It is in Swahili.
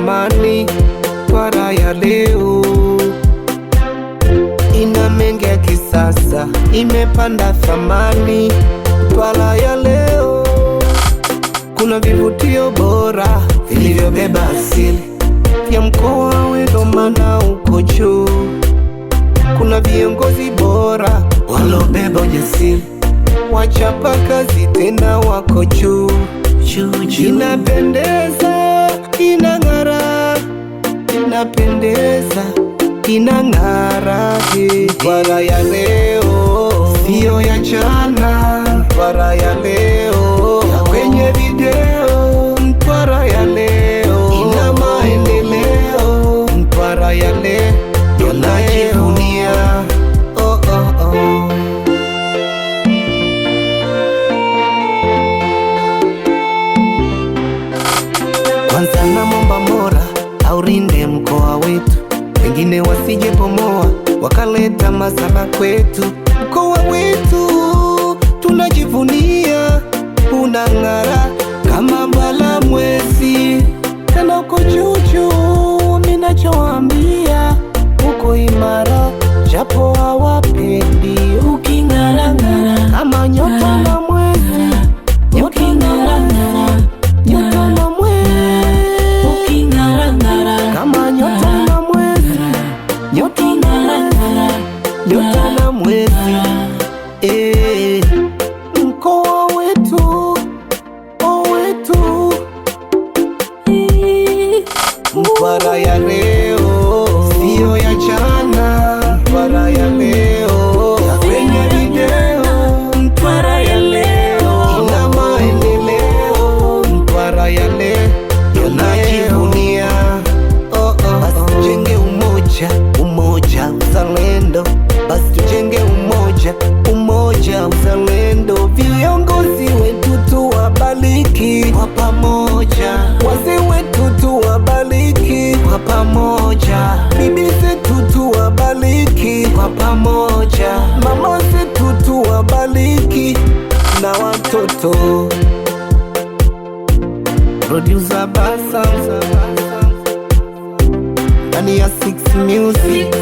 zamani, Mtwara ya leo ina mengi ya kisasa, imepanda thamani. Mtwara ya leo kuna vivutio bora vilivyobeba asili ya mkoa wetu, ndo maana uko juu. Kuna viongozi bora walobeba ujasiri, wachapa kazi tena wako juu. Inapendeza, inang'ara, inapendeza, inang'ara. Mtwara ya leo sio ya jana, Mtwara ya leo ya kwenye video. Mtwara ya leo ina maendeleo, Mtwara ya leo tunajivunia. Oh, oh, oh. Kwanza namwomba Mola aurinde mkoa wetu, wengine wasije pomoa wakaleta masala kwetu. Mkoa wetu tunajivunia, unang'ara kama mbala mwezi, tena uko juju. Minachoambia uko imara, japo hawapendi. Uking'ara-ng'ara kama nyota na mwezi, uking'ara-ng'ara nyota na mwezi, uking'ara-ng'ara kama nyota na mwezi, uking'ara-ng'ara nyota na mwezi. Mkoa wetu, wetu, Mtwara ya leo sio ya jana, Mtwara ya leo ya kwenye video. Mtwara ya leo ina maendeleo, Mtwara ya leo tunajivunia. Oh, oh, basi tujenge umoja, umoja, uzalendo. Basi tujenge umoja, umoja, uzalendo. Viongozi wetu tuwabariki kwa pamoja, wazee wetu tuwabariki kwa pamoja, bibi zetu tuwabariki kwa pamoja, mama zetu tuwabariki na watoto. Producer Basa ndani ya 6 Music.